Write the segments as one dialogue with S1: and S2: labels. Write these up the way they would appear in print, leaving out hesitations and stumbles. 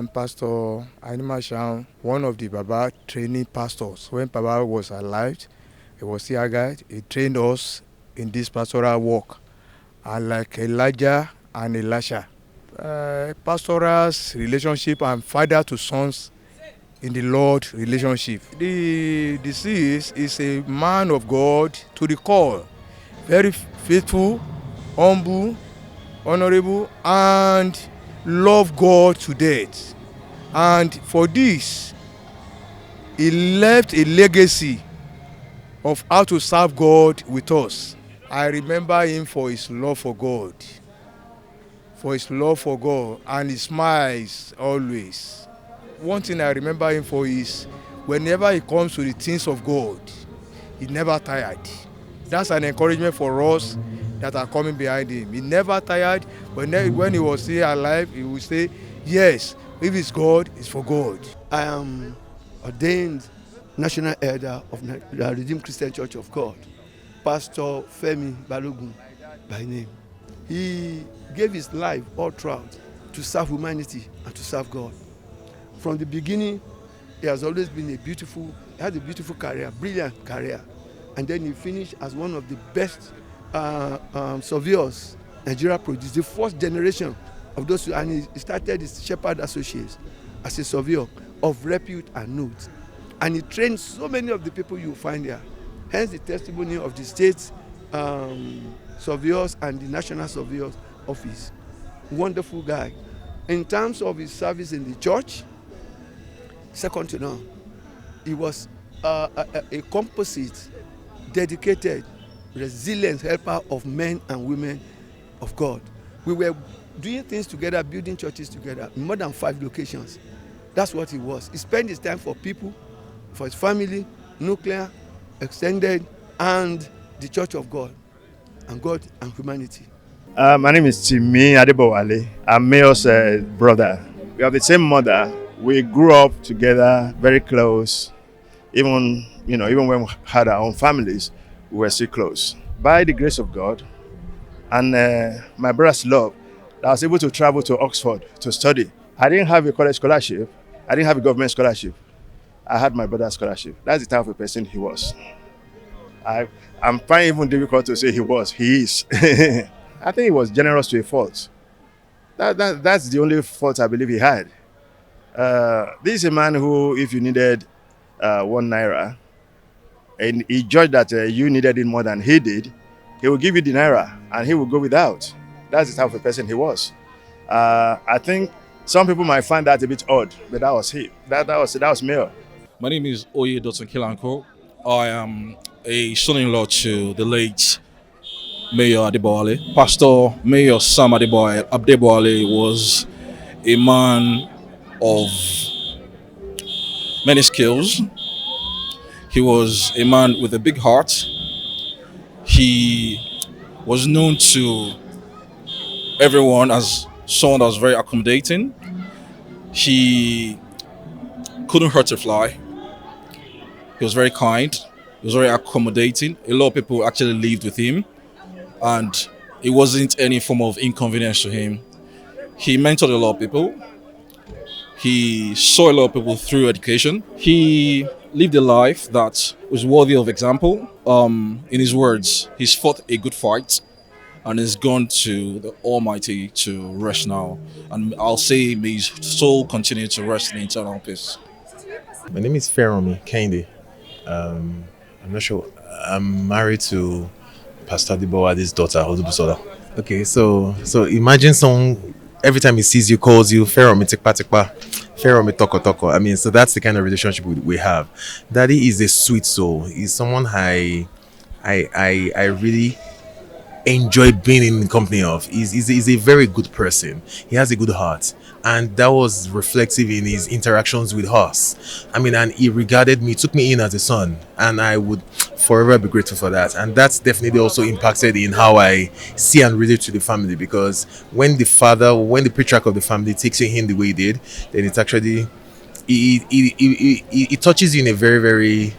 S1: I'm Pastor Adebowale, one of the Baba training pastors. When Baba was alive, he was here guide. He trained us in this pastoral work, and like Elijah and Elisha. Pastoral's relationship and father to sons in the Lord relationship. The deceased is a man of God to the core, very faithful, humble, honorable, and love God to death. And for this, he left a legacy of how to serve God with us. I remember him for his love for God, and his smiles always. One thing I remember him for is whenever he comes to the things of God, he never tired. That's an encouragement for us that are coming behind him. He never tired. When he was still alive, he would say, yes, if it's God, it's for God.
S2: I am ordained national elder of the Redeemed Christian Church of God, Pastor Femi Balogun by name. He gave his life all throughout to serve humanity and to serve God. From the beginning, he has always been he had a beautiful career, brilliant career. And then he finished as one of the best surveyors Nigeria produced, the first generation of those, and he started his Shepherd Associates as a surveyor of repute and note. And he trained so many of the people you find there. Hence the testimony of the state surveyors and the National Surveyors Office. Wonderful guy. In terms of his service in the church, second to none. He was a composite, dedicated, resilient helper of men and women of God. We were doing things together, building churches together in more than 5 locations. That's what he was. He spent his time for people, for his family, nuclear, extended, and the Church of God and humanity.
S3: My name is Pastor Adebowale. I'm Mayor's brother. We have the same mother. We grew up together, very close. Even when we had our own families, we were still close. By the grace of God and my brother's love, I was able to travel to Oxford to study. I didn't have a college scholarship. I didn't have a government scholarship. I had my brother's scholarship. That's the type of person he was. I'm finding even difficult to say he was. He is. I think he was generous to a fault. That's the only fault I believe he had. This is a man who, if you needed 1 naira, and he judged that you needed it more than he did, he will give you the naira and he will go without. That's the type of person he was. I think some people might find that a bit odd, but that was him. That was Mayor.
S4: My name is Oye Dotson Kilanko. I am a son-in-law to the late Mayor Adebowale. Pastor Mayor Sam Adebowale was a man of many skills. He was a man with a big heart. He was known to everyone as someone that was very accommodating. He couldn't hurt a fly. He was very kind. He was very accommodating. A lot of people actually lived with him, and it wasn't any form of inconvenience to him. He mentored a lot of people. He saw a lot of people through education. He lived a life that was worthy of example. In his words, he's fought a good fight and is gone to the Almighty to rest now. And I'll say, may his soul continue to rest in eternal peace.
S5: My name is Feromi Kende. I'm not sure. I'm married to Pastor Adebowale's daughter, Odubusola. Okay, so imagine someone every time he sees you calls you Feromi Tikpa, Feromi Toko. I mean, so that's the kind of relationship we have. Daddy is a sweet soul. He's someone I really enjoy being in the company of. He's a very good person. He has a good heart, and that was reflective in his interactions with us. I mean, and he regarded me, took me in as a son, and I would forever be grateful for that. And that's definitely also impacted in how I see and relate to the family, because when the patriarch of the family takes you in the way he did, then it's actually it touches you in a very, very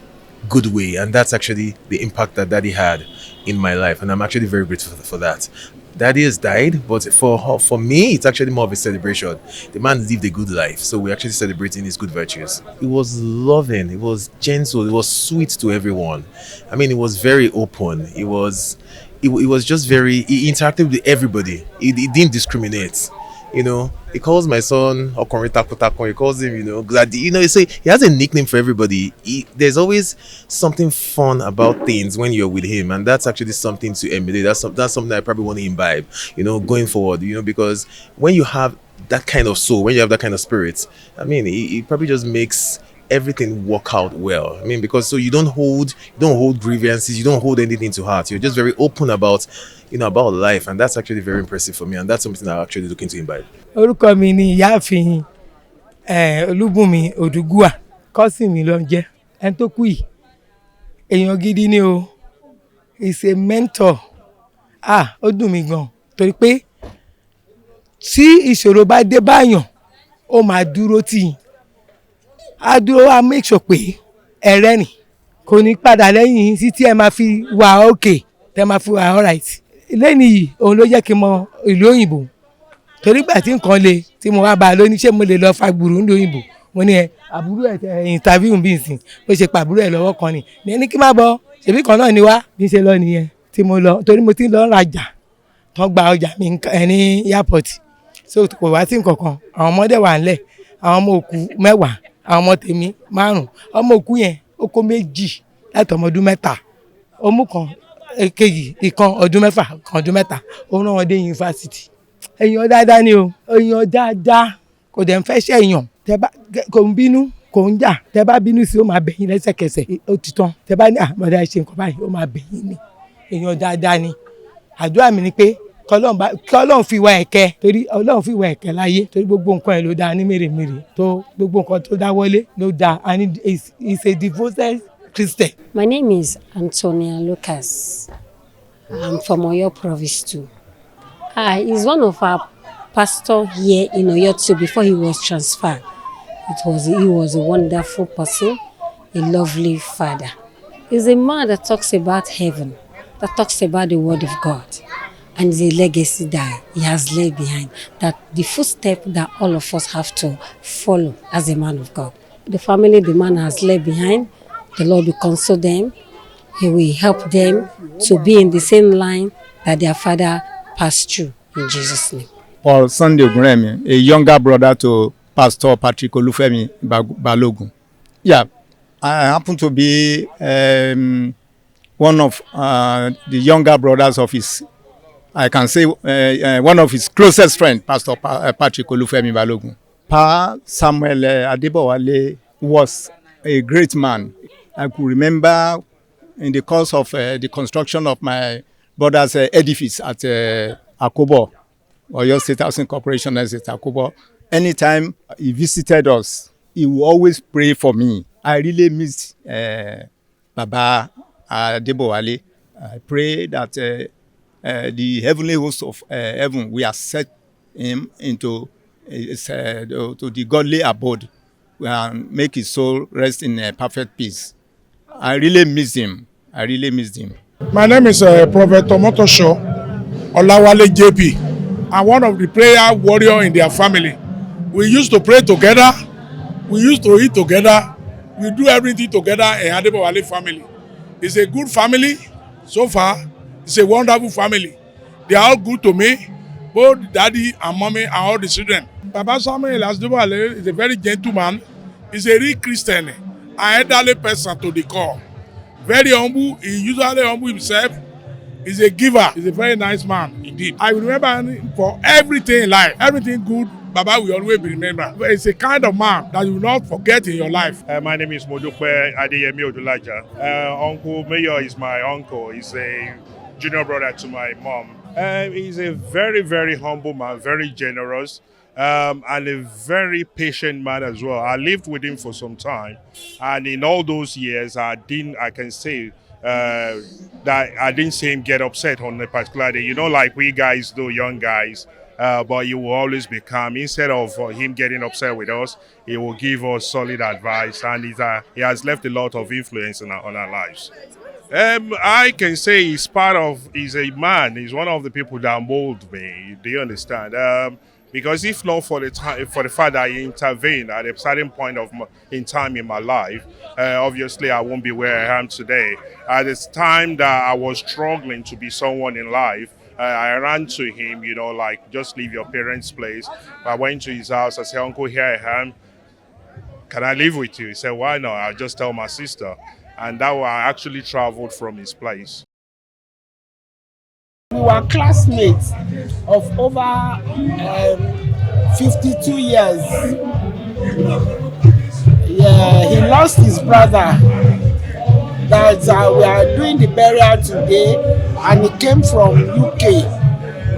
S5: good way, and that's actually the impact that Daddy had in my life, and I'm actually very grateful for that. Daddy has died, but for me, it's actually more of a celebration. The man lived a good life, so we're actually celebrating his good virtues. It was loving, it was gentle, it was sweet to everyone. I mean, it was very open. It was just very. He interacted with everybody. He didn't discriminate. He calls my son Okonrin Takuntakun. He calls him, Glad. He has a nickname for everybody. There's always something fun about things when you're with him, and that's actually something to emulate. That's something I probably want to imbibe, going forward. Because when you have that kind of soul, when you have that kind of spirit, I mean, it probably just makes everything work out well. I mean, because so you don't hold grievances, you don't hold anything to heart. You're just very open about about life, and that's actually very impressive for me, and that's something I'm actually looking to imbibe.
S6: Orúkọ mi ni ìyáàfin Olúbùnmi Odùgúà, cousin mi ló ń jẹ́. Ẹni tó kú yìí èèyàn gidi ni o, is a mentor. Ó dùn mí gan torí pé tí ìṣòro bá dé báyàn ó máa dúró tì í, á dúró wá make sure pé ẹ rẹ́rìn, kò ní padà lẹ́yìn sí tí ẹ máa fi wà okay, tẹ́ máa fi wà alright. Lẹ́yìn yìí òun ló jẹ́ kí n mọ ìlú òyìnbó torí gbà tí nǹkan le tí mo wá bá a lóní ṣé mo lè lọ fa gbùrù ní òyìnbó, mo ní àbúrò ẹ̀ interview bí nsìn bó ṣe pa àbúrò ẹ̀ lọ́wọ́ kan ni ní kí má bọ̀ ṣèbí kan náà ni wá bí ṣe lọ nìyẹn tí mo lọ torí mo ti lọ rajà tán gba ọjà mi ní airport, so kò wá sí nǹkan kan. Àwọn ọmọdé wà ńlẹ̀, àwọn ọmọ òkú 10, àwọn ọmọ tèmi 5. Ọmọ òkú yẹn ó kó 2 láti ọmọ ọdún 3, ó mú kan èkejì ìkan ọdún 6 kan ọdún 3, ó rán wọn dé yunifásitì. Èèyàn dáadáa ni o, èèyàn dáadáa, kò dẹ̀ ń fẹ́ ṣe èèyàn, kò ń bínú, kò ń jà, tẹ́ bá bínú sí ó máa bẹ̀yìn lẹ́sẹ̀kẹsẹ̀, ó ti tán. Tẹ́ bá ní àmọ́dá ṣe nǹkan báyìí ó máa bẹ̀yìn ni, èèyàn dáadáa ni. Àdúrà mi ni pé kọ́lọ́run fi wá ẹ̀kẹ́, torí Ọlọ́run fi wá ẹ̀kẹ́ láyé, torí gbogbo nǹkan ẹ̀ ló dáa ní mèremère, tó gbogbo nǹkan tó dáwọ́lé ló dáa, and he's a devoted Christian.
S7: My name is Antonia Lucas. I'm from Oyo Province too. He's one of our pastors here in Oyo too before he was transferred. He was a wonderful person, a lovely father. He's a man that talks about heaven, that talks about the word of God, and the legacy that he has left behind, that the footstep that all of us have to follow as a man of God. The family the man has left behind, the Lord will console them. He will help them to be in the same line that their father passed through, in Jesus' name.
S1: Paul Sunday Ogunremi, a younger brother to Pastor Patrick Olufemi Balogun. Yeah, I happen to be one of the younger brothers of his, I can say one of his closest friends, Pastor Patrick Olufemi Balogun. Pa Samuel Adebowale was a great man. I could remember in the course of the construction of my brother's edifice at Akobo, Oyo State Housing Corporation as at Akobo. Anytime he visited us, he would always pray for me. I really miss Baba Adebowale. I pray that the heavenly host of heaven will accept him into to the godly abode and make his soul rest in perfect peace. I really miss him.
S8: My name is Prophet Tomotosho Olawale JP. I'm one of the prayer warriors in their family. We used to pray together. We used to eat together. We do everything together in Adebowale family. It's a good family so far. It's a wonderful family. They are all good to me, both daddy and mommy and all the children. Baba Samuel Adebowale is a very gentleman. He's a real Christian, an elderly person to the core. Very humble. He usually humble himself. He's a giver. He's a very nice man indeed. I remember him for everything in life. Everything good, Baba will always be remembered. It's a kind of man that you will not forget in your life.
S3: My name is Modupe Adelaja. Uncle Mayor is my uncle. He's a junior brother to my mom. He's a very, very humble man, very generous. And a very patient man as well. I lived with him for some time, and in all those years, I can say that I didn't see him get upset on a particular day. Like we guys do, young guys, but he will always be calm. Instead of him getting upset with us, he will give us solid advice, and he has left a lot of influence on our lives.
S9: I can say he's a man. He's one of the people that mold me. Do you understand? Because if not for the time, for the fact that he intervened at a certain point in time in my life, obviously I won't be where I am today. At this time that I was struggling to be someone in life, I ran to him, like, just leave your parents' place. I went to his house. I said, Uncle, here I am. Can I live with you? He said, why not? I'll just tell my sister. And that way I actually traveled from his place.
S10: We were classmates of over 52 years. Yeah, he lost his brother that we are doing the burial today, and he came from UK,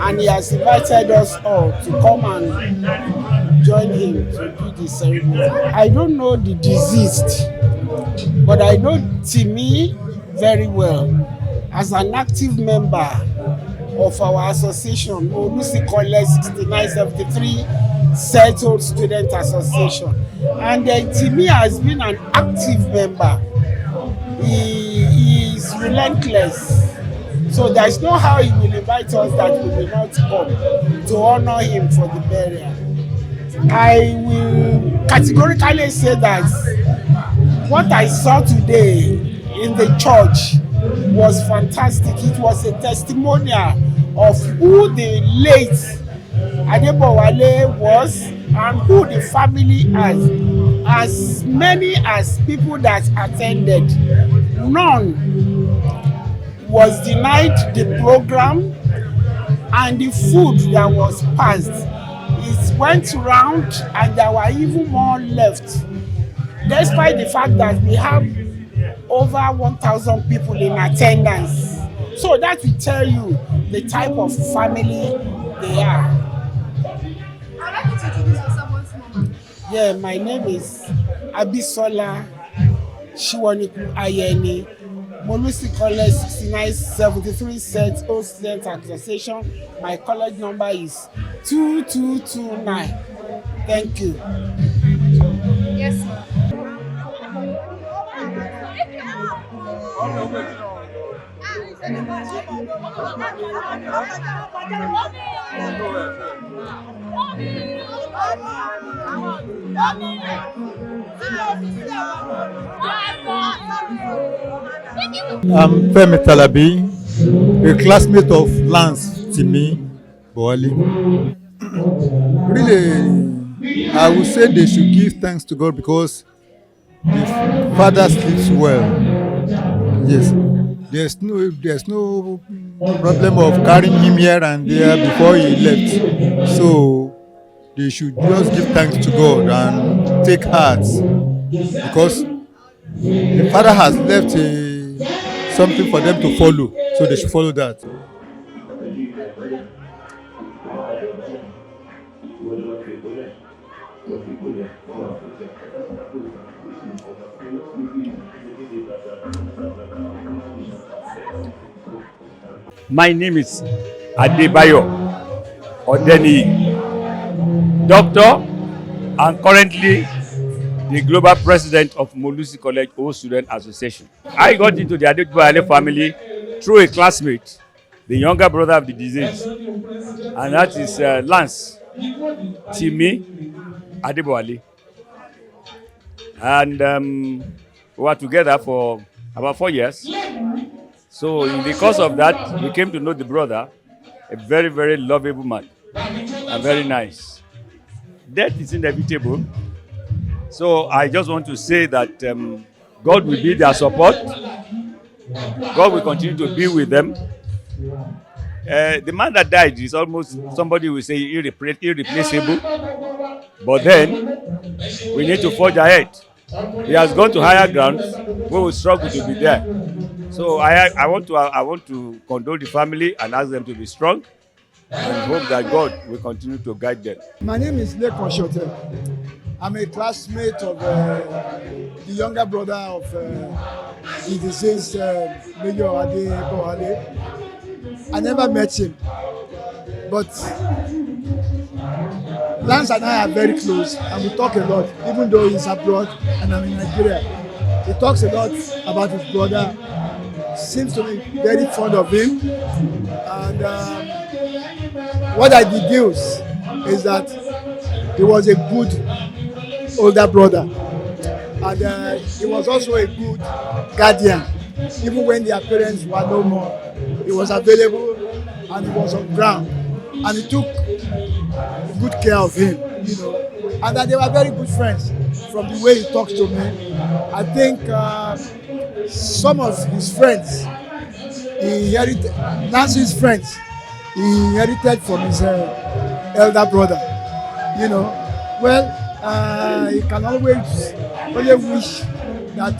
S10: and he has invited us all to come and join him to do the ceremony. I don't know the deceased, but I know Timmy very well as an active member of our association, Olusi College 6973 Settled Student Association. And Timmy has been an active member. He is relentless. So there's no how he will invite us that we will not come to honor him for the burial. I will categorically say that what I saw today in the church was fantastic. It was a testimonial of who the late Adebowale was and who the family has. As many as people that attended, none was denied the program, and the food that was passed, it went round and there were even more left. Despite the fact that we have over 1,000 people in attendance. So that will tell you the type of family they are.
S11: I'd like you to introduce yourself once more.
S10: Yeah, my name is Abisola Shiwaniku Ayeni, Molusi College 6973 Settled Student Association. My college number is 2229. Thank you.
S11: Yes, sir.
S12: I'm Femi Talabi, a classmate of Lance Timi Boali. Really, I would say they should give thanks to God because the father sleeps well. Yes, there's no problem of carrying him here and there before he left. So they should just give thanks to God and take heart because the father has left something for them to follow, so they should follow that.
S13: My name is Adebayo Odeni, doctor, and currently the global president of Molusi College Old Student Association. I got into the Adebowale family through a classmate, the younger brother of the deceased, and that is Lance Timi Adebowale. And we were together for about 4 years. So in the course of that, we came to know the brother, a very, very lovable man, and very nice. Death is inevitable. So I just want to say that God will be their support. God will continue to be with them. The man that died is almost, somebody will say, irreplaceable. But then, we need to forge ahead. He has gone to higher grounds. We will struggle to be there. So I want to condole the family and ask them to be strong and hope that God will continue to guide them.
S14: My name is Lekon Shote. I'm a classmate of the younger brother of the deceased Major Adebowale. I never met him, but Lance and I are very close and we talk a lot, even though he's abroad and I'm in Nigeria. He talks a lot about his brother. seems to be very fond of him. And what I deduce is that he was a good older brother. And he was also a good guardian. Even when their parents were no more, he was available and he was on ground. And he took good care of him, you know. And that they were very good friends from the way he talks to me. I think some of his friends, he inherited, Nancy's friends, he inherited from his elder brother, you know. Well, he can always only wish that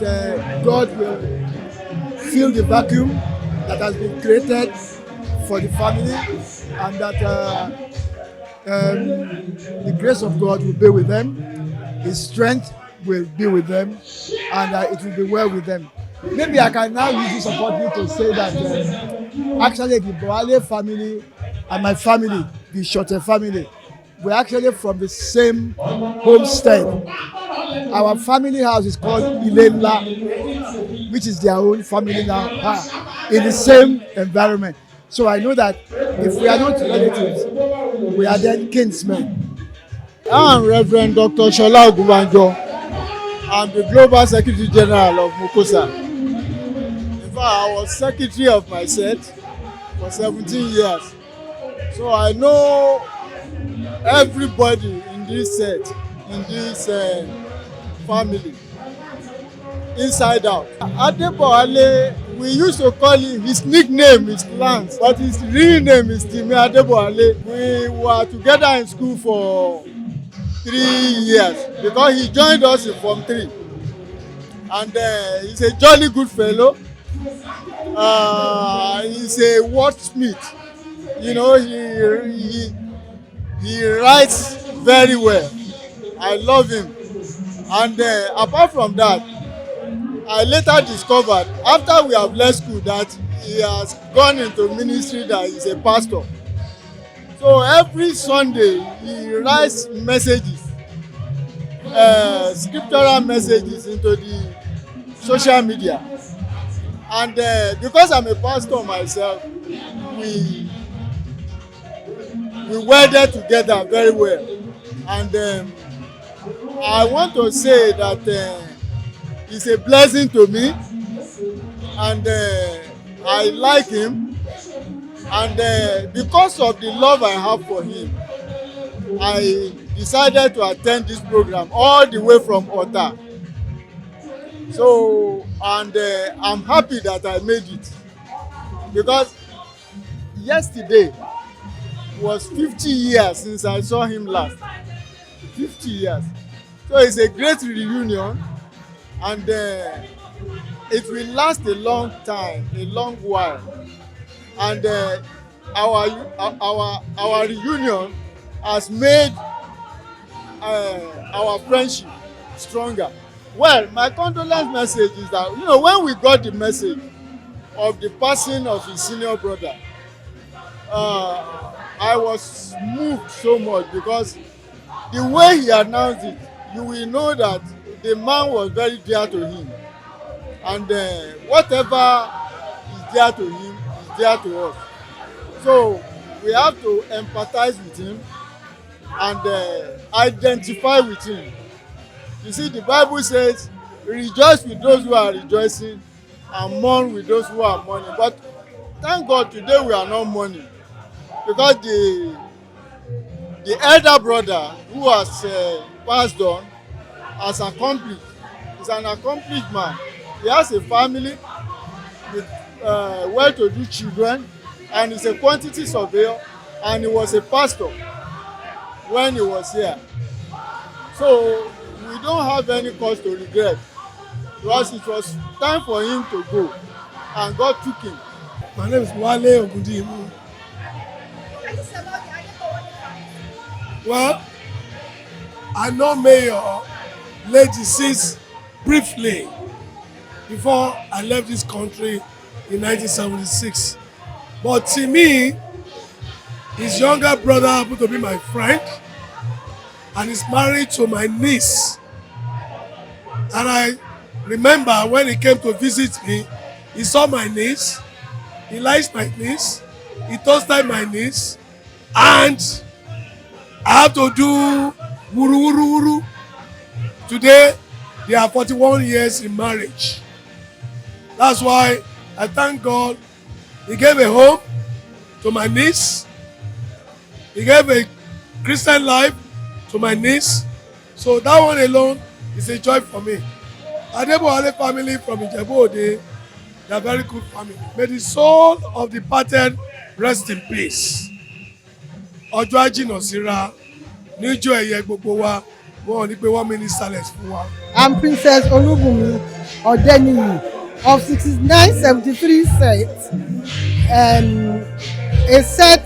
S14: God will fill the vacuum that has been created for the family, and that the grace of God will be with them, His strength will be with them, and it will be well with them. Maybe I can now use this opportunity to say that actually the Adebowale family and my family, the Shote family, we're actually from the same homestead. Our family house is called Ilela, which is their own family now, in the same environment. So I know that if we are not relatives, we are then kinsmen.
S15: I'm Reverend Dr. Shola Ogunbanjo. I'm the Global Secretary General of Mukosa. In fact, I was secretary of my set for 17 years. So I know everybody in this set, in this family, inside out. Adebowale, we used to call him, his nickname is Lance, but his real name is Timi Adebowale. We were together in school for 3 years because he joined us in Form 3. And he's a jolly good fellow. He's a wordsmith. You know, he writes very well. I love him. And apart from that, I later discovered after we have left school that he has gone into ministry, that he's a pastor. So every Sunday he writes messages, scriptural messages into the social media. And because I'm a pastor myself, we welded together very well. And I want to say that he's a blessing to me, and I like him. And because of the love I have for him, I decided to attend this program all the way from Ota. So, and I'm happy that I made it, because yesterday was 50 years since I saw him last. 50 years. So it's a great reunion, and it will last a long time, a long while. And our reunion has made our friendship stronger. Well, my condolence message is that, you know, when we got the message of the passing of his senior brother, I was moved so much, because the way he announced it, you will know that the man was very dear to him. And whatever is dear to him is dear to us. So we have to empathize with him and identify with him. You see, the Bible says, rejoice with those who are rejoicing and mourn with those who are mourning. But thank God today we are not mourning, because the elder brother who has passed on has accomplished. He's an accomplished man. He has a family with well-to-do children, and he's a quantity surveyor, and he was a pastor when he was here. So we don't have any cause to regret, because it was time for him to go, and God took him.
S8: My name is Wale Ogundiyimu. Well, I know Mayor late deceased briefly before I left this country in 1976. But to me, his younger brother happened to be my friend, and he's married to my niece. And I remember when he came to visit me, He saw my niece, he likes my niece, he toasted my niece, and I have to do wuru wuru wuru. Today, they are 41 years in marriage. That's why I thank God. He gave a home to my niece. He gave a Christian life to my niece. So that one alone is a joy for me. Adebowale family from Ijebu-Ode, they are very good family. May the soul of the departed rest in peace. Ọjọ́ àjìnà síra níjọ́ ẹ̀yẹ gbogbo wa wọn ò ní pé 1 minute silence fún wa.
S16: I'm Princess Olúbùnmi Ọ̀dẹ́niyì of 6973 set, a set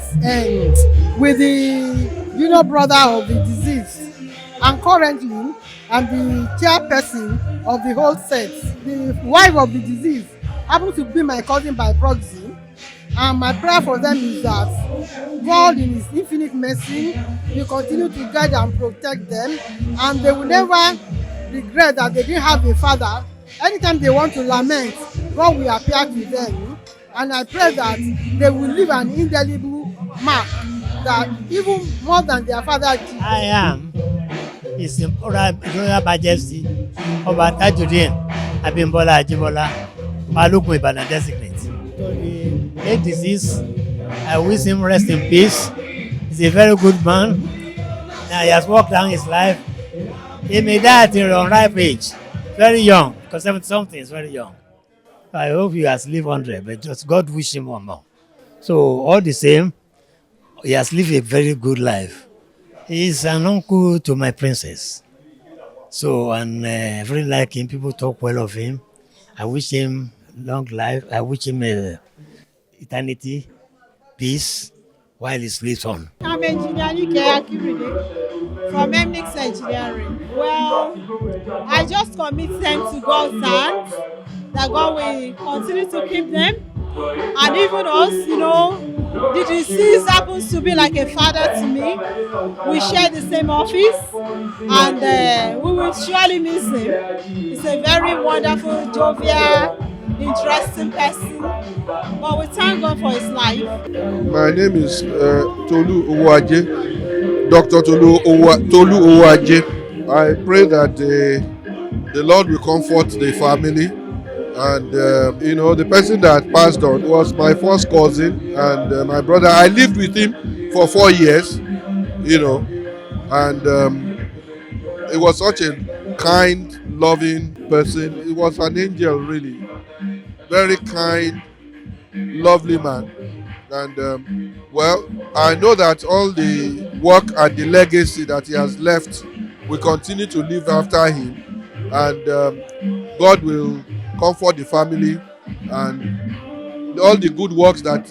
S16: with the junior brother of the deceased, and currently I'm the chairperson of the whole set. The wife of the deceased happens to be my cousin by proxy, and my prayer for them is that God in his infinite mercy will continue to guide and protect them, and they will never regret that they didn't have a father. Anytime they want to lament, God will appear to them, and I pray that they will leave an indelible mark that even more than their father did.
S17: I am His Royal Majesty Ọba Tajudeen Abimbola Ajibola Balogun Ibadan designate. To the late deceased, I wish him rest in peace. He's a very good man. Now he has walked down his life. He may die at a unripe age, very young, because 70-something is very young. I hope he has lived 100, but just God wish him one more. So all the same, he has lived a very good life. He is an uncle to my princess. So, and I really like him. People talk well of him. I wish him long life. I wish him eternity, peace, while he sleeps on.
S18: I'm Engineer Nike Akiride from MX Engineering. Well, I just commit them to God's hands, that God will continue to keep them. And even us, the deceased happens to be like a father to me. We share the same office, and we will surely miss him. He's a very wonderful, jovial, interesting person. But we thank God for his life.
S19: My name is Tolu Owoaje, Dr. Tolu Owoaje. I pray that the Lord will comfort the family. And the person that passed on was my first cousin and my brother. I lived with him for 4 years, and he was such a kind, loving person. He was an angel, really. Very kind, lovely man. And I know that all the work and the legacy that he has left will continue to live after him. And God will comfort the family, and all the good works that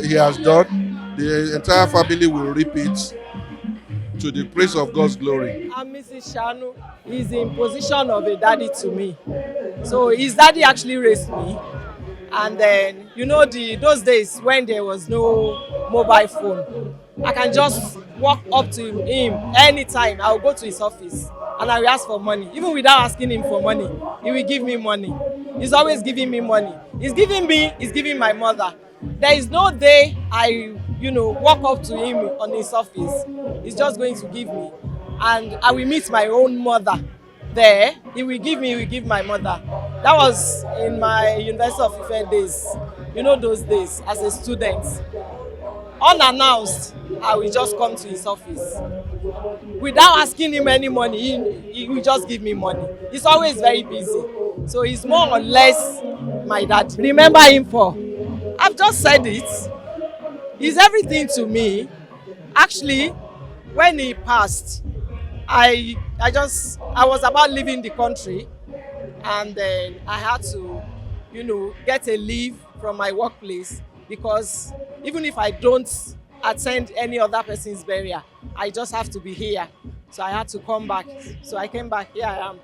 S19: he has done, the entire family will reap it to the praise of God's glory.
S20: I'm Mrs. Shanu. He's in position of a daddy to me. So his daddy actually raised me. And then, those days when there was no mobile phone, I can just walk up to him anytime. I'll go to his office and I will ask for money. Even without asking him for money, he will give me money. He's always giving me money. He's giving my mother. There is no day I, walk up to him on his office. He's just going to give me. And I will meet my own mother there. He will give my mother. That was in my University of Ife days. Those days as a student. Unannounced, I will just come to his office. Without asking him any money, he will just give me money. He's always very busy. So he's more or less my dad. Remember him for? I've just said it. He's everything to me. Actually, when he passed, I was about leaving the country, and then I had to, get a leave from my workplace, because even if I don't attend any other person's burial, I just have to be here. So I had to come back. So I came back. Here I am.